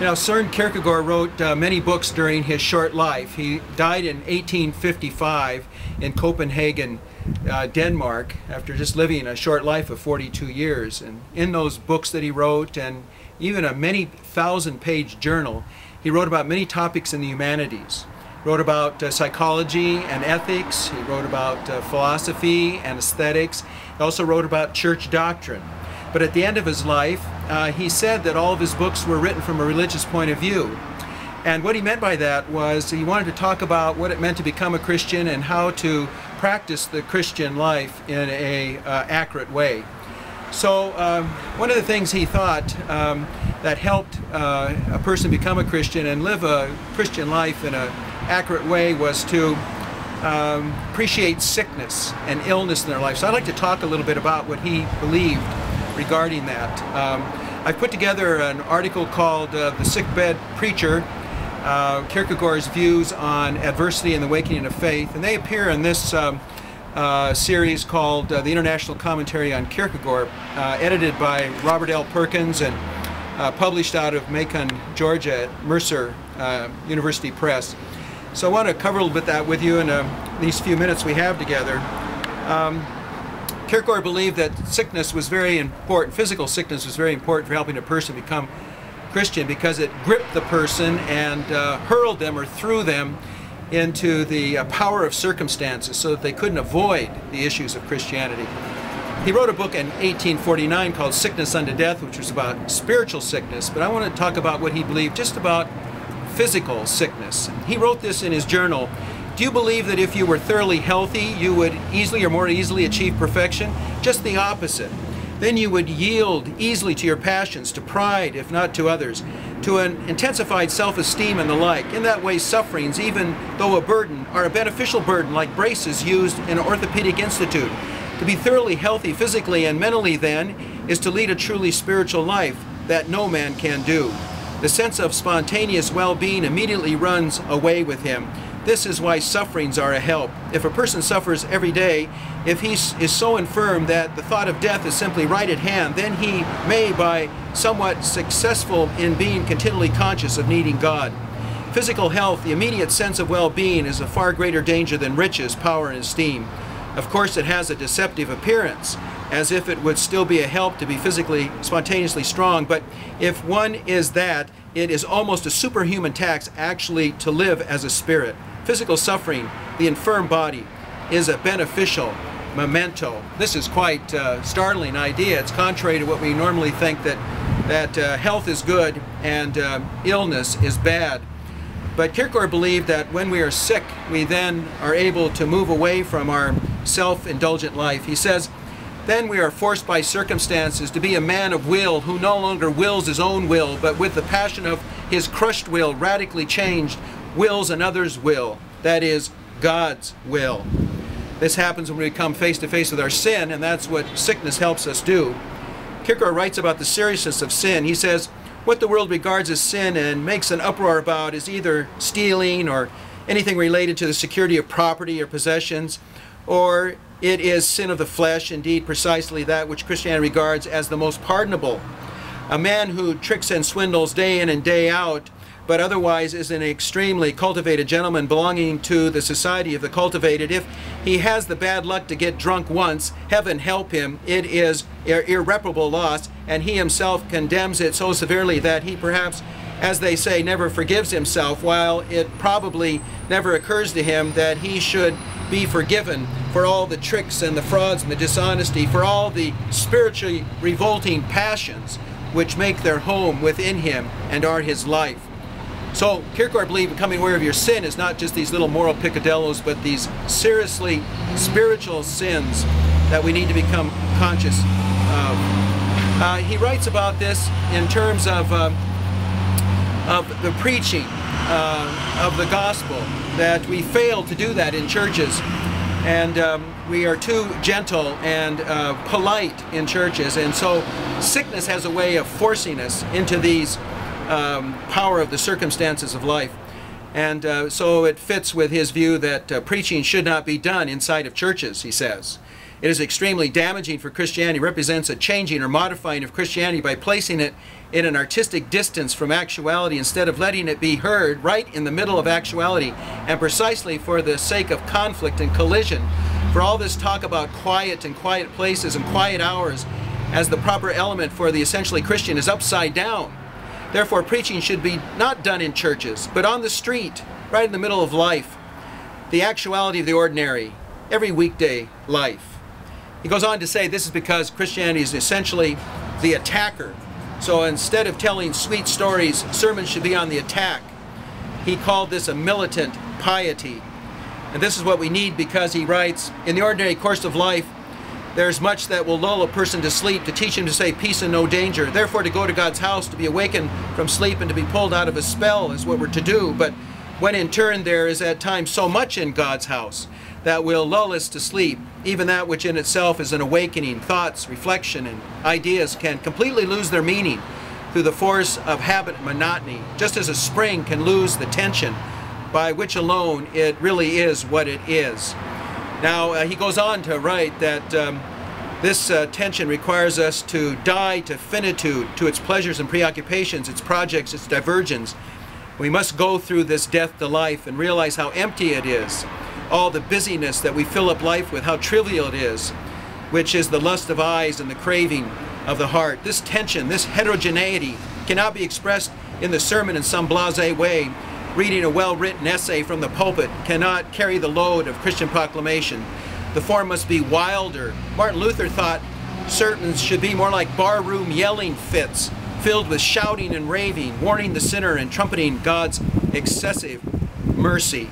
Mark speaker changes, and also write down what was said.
Speaker 1: You know, Søren Kierkegaard wrote many books during his short life. He died in 1855 in Copenhagen, Denmark, after just living a short life of 42 years. And in those books that he wrote, and even a many thousand-page journal, he wrote about many topics in the humanities. He wrote about psychology and ethics. He wrote about philosophy and aesthetics. He also wrote about church doctrine. But at the end of his life, he said that all of his books were written from a religious point of view. And what he meant by that was he wanted to talk about what it meant to become a Christian and how to practice the Christian life in an accurate way. So one of the things he thought that helped a person become a Christian and live a Christian life in an accurate way was to appreciate sickness and illness in their life. So I'd like to talk a little bit about what he believed regarding that. I've put together an article called The Sickbed Preacher, Kierkegaard's Views on Adversity and the Awakening of Faith, and they appear in this series called The International Commentary on Kierkegaard, edited by Robert L. Perkins and published out of Macon, Georgia at Mercer University Press. So I want to cover a little bit that with you in these few minutes we have together. Kierkegaard believed that sickness was very important, physical sickness was very important for helping a person become Christian because it gripped the person and hurled them or threw them into the power of circumstances so that they couldn't avoid the issues of Christianity. He wrote a book in 1849 called Sickness Unto Death, which was about spiritual sickness, but I want to talk about what he believed just about physical sickness. He wrote this in his journal. Do you believe that if you were thoroughly healthy, you would easily or more easily achieve perfection? Just the opposite. Then you would yield easily to your passions, to pride, if not to others, to an intensified self-esteem and the like. In that way, sufferings, even though a burden, are a beneficial burden, like braces used in an orthopedic institute. To be thoroughly healthy physically and mentally, then, is to lead a truly spiritual life that no man can do. The sense of spontaneous well-being immediately runs away with him. This is why sufferings are a help. If a person suffers every day, if he is so infirm that the thought of death is simply right at hand, then he may, by somewhat successful in being continually conscious of needing God. Physical health, the immediate sense of well-being, is a far greater danger than riches, power, and esteem. Of course, it has a deceptive appearance, as if it would still be a help to be physically, spontaneously strong, but if one is that, it is almost a superhuman task actually to live as a spirit. Physical suffering, the infirm body, is a beneficial memento. This is quite a startling idea. It's contrary to what we normally think, that health is good and illness is bad. But Kierkegaard believed that when we are sick, we then are able to move away from our self-indulgent life. He says, then we are forced by circumstances to be a man of will who no longer wills his own will, but with the passion of his crushed will radically changed, wills another's will, that is, God's will. This happens when we come face to face with our sin, and that's what sickness helps us do. Kierkegaard writes about the seriousness of sin. He says, what the world regards as sin and makes an uproar about is either stealing or anything related to the security of property or possessions, or it is sin of the flesh, indeed precisely that which Christianity regards as the most pardonable. A man who tricks and swindles day in and day out, but otherwise is an extremely cultivated gentleman belonging to the society of the cultivated, if he has the bad luck to get drunk once, heaven help him, it is irreparable loss, and he himself condemns it so severely that he perhaps, as they say, never forgives himself, while it probably never occurs to him that he should be forgiven for all the tricks and the frauds and the dishonesty, for all the spiritually revolting passions which make their home within him and are his life. So Kierkegaard believed becoming aware of your sin is not just these little moral picadillos, but these seriously spiritual sins that we need to become conscious of. He writes about this in terms of the preaching of the gospel, that we fail to do that in churches, and we are too gentle and polite in churches, and so sickness has a way of forcing us into these power of the circumstances of life. And so it fits with his view that preaching should not be done inside of churches, he says. It is extremely damaging for Christianity. It represents a changing or modifying of Christianity by placing it in an artistic distance from actuality instead of letting it be heard right in the middle of actuality, and precisely for the sake of conflict and collision, for all this talk about quiet and quiet places and quiet hours as the proper element for the essentially Christian is upside down. Therefore, preaching should be not done in churches, but on the street, right in the middle of life, the actuality of the ordinary, every weekday life. He goes on to say this is because Christianity is essentially the attacker. So instead of telling sweet stories, sermons should be on the attack. He called this a militant piety. And this is what we need because he writes, in the ordinary course of life, there's much that will lull a person to sleep, to teach him to say peace and no danger. Therefore, to go to God's house, to be awakened from sleep and to be pulled out of a spell is what we're to do. But when in turn there is at times so much in God's house that will lull us to sleep, even that which in itself is an awakening, thoughts, reflection, and ideas can completely lose their meaning through the force of habit and monotony, just as a spring can lose the tension by which alone it really is what it is. Now, he goes on to write that this tension requires us to die to finitude, to its pleasures and preoccupations, its projects, its diversions. We must go through this death to life and realize how empty it is. All the busyness that we fill up life with, how trivial it is, which is the lust of eyes and the craving of the heart. This tension, this heterogeneity cannot be expressed in the sermon in some blasé way. Reading a well-written essay from the pulpit cannot carry the load of Christian proclamation. The form must be wilder. Martin Luther thought sermons should be more like barroom yelling fits, filled with shouting and raving, warning the sinner and trumpeting God's excessive mercy.